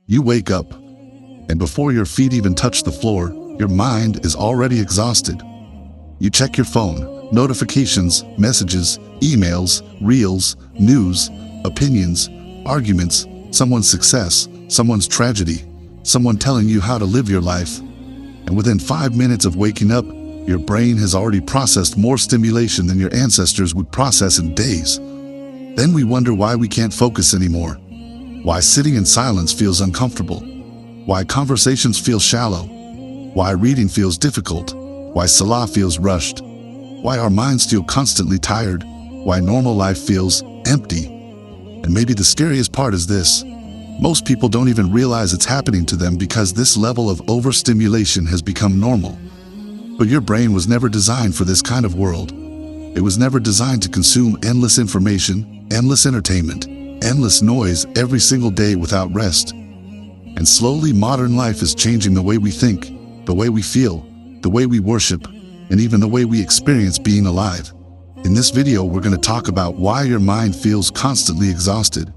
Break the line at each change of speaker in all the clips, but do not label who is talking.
You wake up, and before your feet even touch the floor, your mind is already exhausted. You check your phone, notifications, messages, emails, reels, news, opinions, arguments, someone's success, someone's tragedy, someone telling you how to live your life. And within 5 minutes of waking up, your brain has already processed more stimulation than your ancestors would process in days. Then we wonder why we can't focus anymore, why sitting in silence feels uncomfortable, why conversations feel shallow, why reading feels difficult, why salah feels rushed, why our minds feel constantly tired, why normal life feels empty. And maybe the scariest part is this: most people don't even realize it's happening to them because this level of overstimulation has become normal. But your brain was never designed for this kind of world. It was never designed to consume endless information, endless entertainment, endless noise every single day without rest. And slowly modern life is changing the way we think, the way we feel, the way we worship, and even the way we experience being alive. In this video, we're going to talk about why your mind feels constantly exhausted,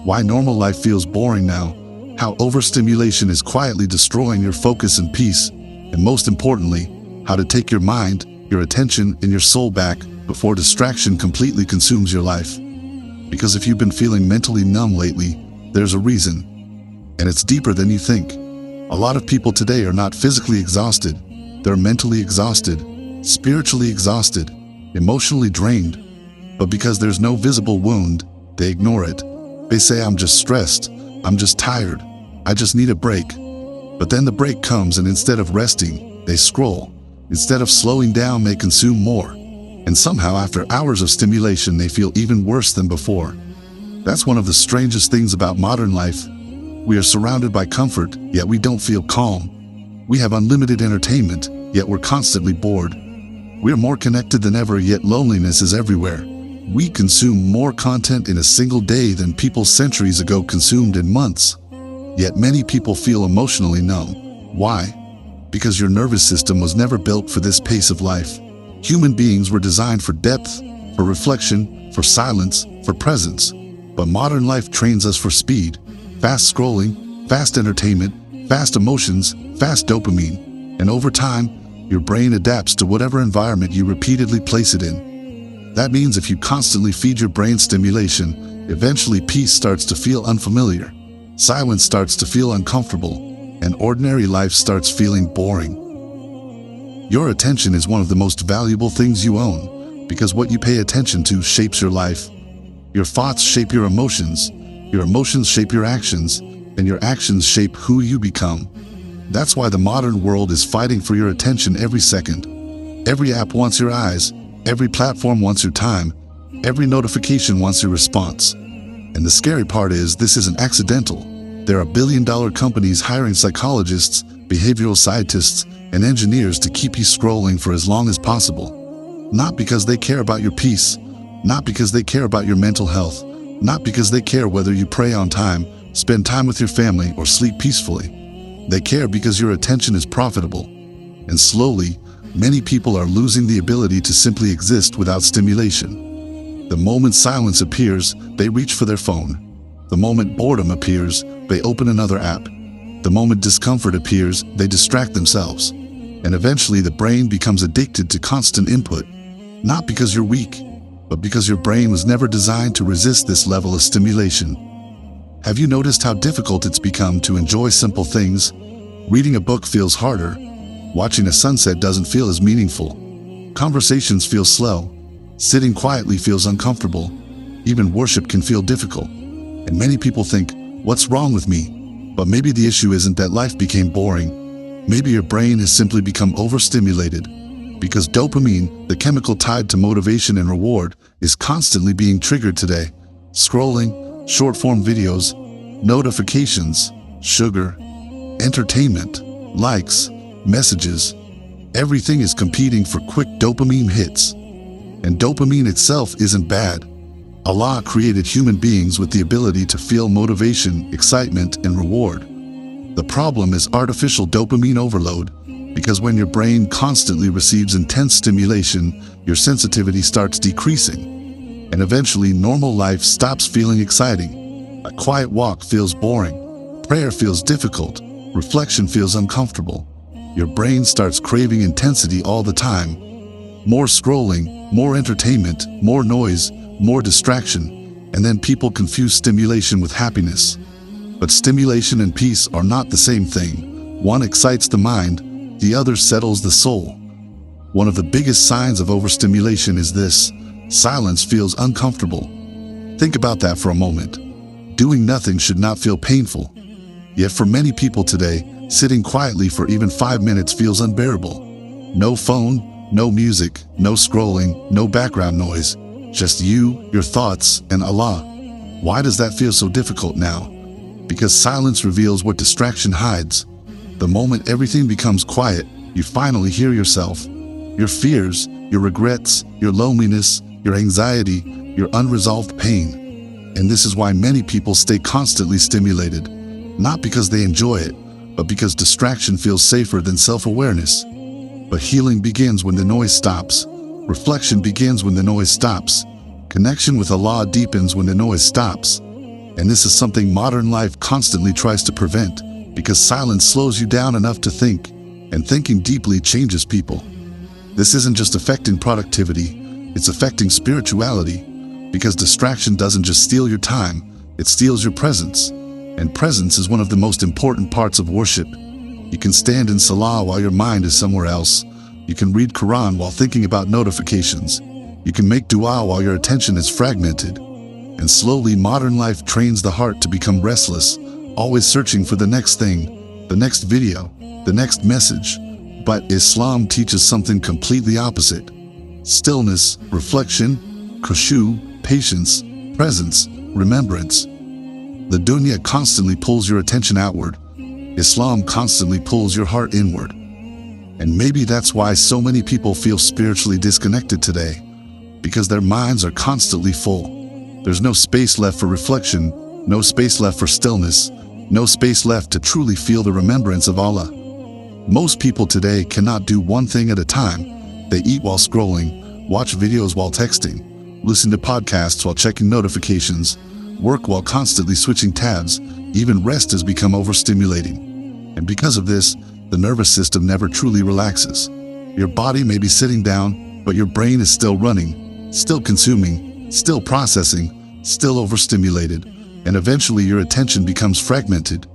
why normal life feels boring now, how overstimulation is quietly destroying your focus and peace, and most importantly, how to take your mind, your attention, and your soul back before distraction completely consumes your life. Because if you've been feeling mentally numb lately, there's a reason. And it's deeper than you think. A lot of people today are not physically exhausted. They're mentally exhausted, spiritually exhausted, emotionally drained. But because there's no visible wound, they ignore it. They say, "I'm just stressed. I'm just tired. I just need a break." But then the break comes, and instead of resting, they scroll. Instead of slowing down, they consume more. And somehow, after hours of stimulation, they feel even worse than before. That's one of the strangest things about modern life. We are surrounded by comfort, yet we don't feel calm. We have unlimited entertainment, yet we're constantly bored. We're more connected than ever, yet loneliness is everywhere. We consume more content in a single day than people centuries ago consumed in months. Yet many people feel emotionally numb. Why? Because your nervous system was never built for this pace of life. Human beings were designed for depth, for reflection, for silence, for presence. But modern life trains us for speed, fast scrolling, fast entertainment, fast emotions, fast dopamine. And over time, your brain adapts to whatever environment you repeatedly place it in. That means if you constantly feed your brain stimulation, eventually peace starts to feel unfamiliar, silence starts to feel uncomfortable, and ordinary life starts feeling boring. Your attention is one of the most valuable things you own, because what you pay attention to shapes your life. Your thoughts shape your emotions shape your actions, and your actions shape who you become. That's why the modern world is fighting for your attention every second. Every app wants your eyes, every platform wants your time, every notification wants your response. And the scary part is, this isn't accidental. There are billion-dollar companies hiring psychologists, behavioral scientists, and engineers to keep you scrolling for as long as possible. Not because they care about your peace, not because they care about your mental health, not because they care whether you pray on time, spend time with your family, or sleep peacefully. They care because your attention is profitable. And slowly, many people are losing the ability to simply exist without stimulation. The moment silence appears, they reach for their phone. The moment boredom appears, they open another app. The moment discomfort appears, they distract themselves. And eventually the brain becomes addicted to constant input. Not because you're weak, but because your brain was never designed to resist this level of stimulation. Have you noticed how difficult it's become to enjoy simple things? Reading a book feels harder. Watching a sunset doesn't feel as meaningful. Conversations feel slow. Sitting quietly feels uncomfortable. Even worship can feel difficult. And many people think, "What's wrong with me?" But maybe the issue isn't that life became boring. Maybe your brain has simply become overstimulated. Because dopamine, the chemical tied to motivation and reward, is constantly being triggered today. Scrolling, short-form videos, notifications, sugar, entertainment, likes, messages. Everything is competing for quick dopamine hits. And dopamine itself isn't bad. Allah created human beings with the ability to feel motivation, excitement, and reward. The problem is artificial dopamine overload, because when your brain constantly receives intense stimulation, your sensitivity starts decreasing. And eventually normal life stops feeling exciting. A quiet walk feels boring. Prayer feels difficult. Reflection feels uncomfortable. Your brain starts craving intensity all the time. More scrolling, more entertainment, more noise, more distraction, and then people confuse stimulation with happiness. But stimulation and peace are not the same thing. One excites the mind, the other settles the soul. One of the biggest signs of overstimulation is this: silence feels uncomfortable. Think about that for a moment. Doing nothing should not feel painful. Yet for many people today, sitting quietly for even 5 minutes feels unbearable. No phone, no music, no scrolling, no background noise. Just you, your thoughts, and Allah. Why does that feel so difficult now? Because silence reveals what distraction hides. The moment everything becomes quiet, you finally hear yourself. Your fears, your regrets, your loneliness, your anxiety, your unresolved pain. And this is why many people stay constantly stimulated. Not because they enjoy it, but because distraction feels safer than self-awareness. But healing begins when the noise stops. Reflection begins when the noise stops. Connection with Allah deepens when the noise stops. And this is something modern life constantly tries to prevent, because silence slows you down enough to think, and thinking deeply changes people. This isn't just affecting productivity, it's affecting spirituality, because distraction doesn't just steal your time, it steals your presence. And presence is one of the most important parts of worship. You can stand in salah while your mind is somewhere else. You can read Quran while thinking about notifications. You can make dua while your attention is fragmented. And slowly modern life trains the heart to become restless, always searching for the next thing, the next video, the next message. But Islam teaches something completely opposite. Stillness, reflection, khushu, patience, presence, remembrance. The dunya constantly pulls your attention outward. Islam constantly pulls your heart inward. And maybe that's why so many people feel spiritually disconnected today, because their minds are constantly full. There's no space left for reflection, no space left for stillness, no space left to truly feel the remembrance of Allah. Most people today cannot do one thing at a time. They eat while scrolling, watch videos while texting, listen to podcasts while checking notifications, work while constantly switching tabs. Even rest has become overstimulating. And because of this, the nervous system never truly relaxes. Your body may be sitting down, but your brain is still running, still consuming, still processing, still overstimulated, and eventually your attention becomes fragmented.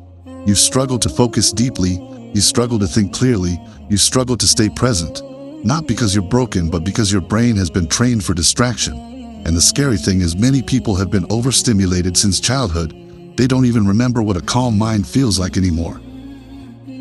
You struggle to focus deeply, you struggle to think clearly, you struggle to stay present. Not because you're broken, but because your brain has been trained for distraction. And the scary thing is many people have been overstimulated since childhood. They don't even remember what a calm mind feels like anymore.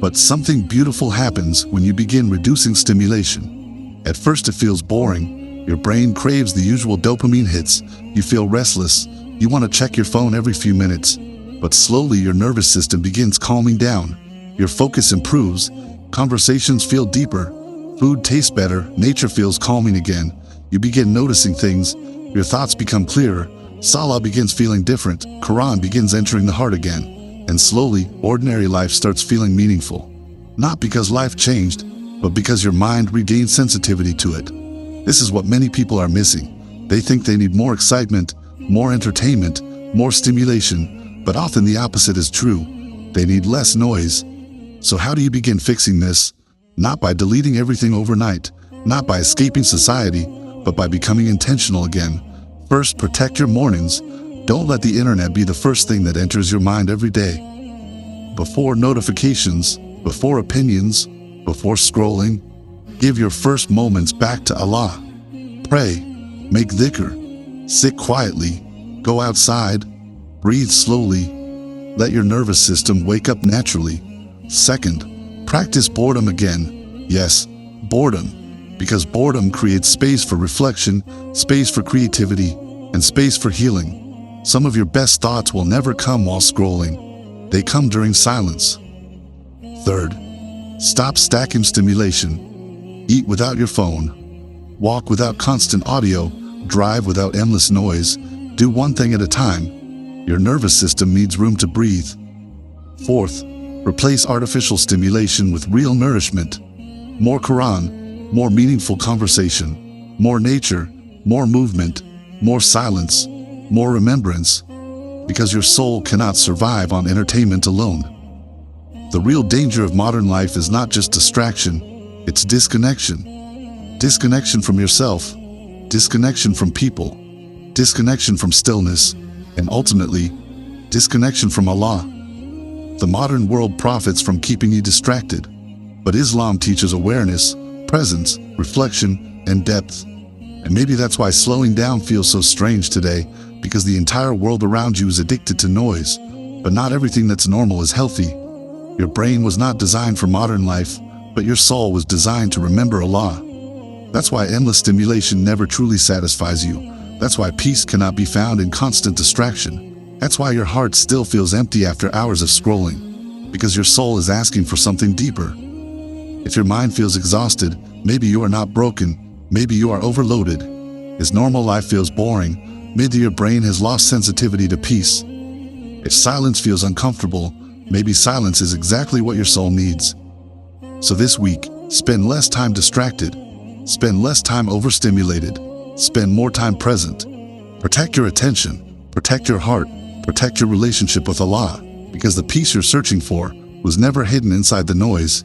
But something beautiful happens when you begin reducing stimulation. At first it feels boring. Your brain craves the usual dopamine hits. You feel restless. You want to check your phone every few minutes. But slowly your nervous system begins calming down. Your focus improves. Conversations feel deeper. Food tastes better. Nature feels calming again. You begin noticing things. Your thoughts become clearer. Salah begins feeling different. Quran begins entering the heart again. And slowly, ordinary life starts feeling meaningful. Not because life changed, but because your mind regained sensitivity to it. This is what many people are missing. They think they need more excitement, more entertainment, more stimulation, but often the opposite is true. They need less noise. So how do you begin fixing this? Not by deleting everything overnight, not by escaping society, but by becoming intentional again. First, protect your mornings. Don't let the internet be the first thing that enters your mind every day. Before notifications, before opinions, before scrolling, give your first moments back to Allah. Pray, make dhikr, sit quietly, go outside, breathe slowly. Let your nervous system wake up naturally. Second, practice boredom again. Yes, boredom. Because boredom creates space for reflection, space for creativity, and space for healing. Some of your best thoughts will never come while scrolling. They come during silence. Third, stop stacking stimulation. Eat without your phone. Walk without constant audio. Drive without endless noise. Do one thing at a time. Your nervous system needs room to breathe. Fourth, replace artificial stimulation with real nourishment. More Quran, more meaningful conversation, more nature, more movement, more silence, more remembrance. because your soul cannot survive on entertainment alone. The real danger of modern life is not just distraction, it's disconnection. Disconnection from yourself, disconnection from people, disconnection from stillness, and ultimately, disconnection from Allah. The modern world profits from keeping you distracted, but Islam teaches awareness, presence, reflection, and depth. And maybe that's why slowing down feels so strange today, because the entire world around you is addicted to noise. But not everything that's normal is healthy. Your brain was not designed for modern life, but your soul was designed to remember Allah. That's why endless stimulation never truly satisfies you. That's why peace cannot be found in constant distraction. That's why your heart still feels empty after hours of scrolling, because your soul is asking for something deeper. If your mind feels exhausted, maybe you are not broken, maybe you are overloaded. As normal life feels boring, maybe your brain has lost sensitivity to peace. If silence feels uncomfortable, maybe silence is exactly what your soul needs. So this week, spend less time distracted, spend less time overstimulated, spend more time present. Protect your attention, protect your heart, protect your relationship with Allah, because the peace you're searching for was never hidden inside the noise,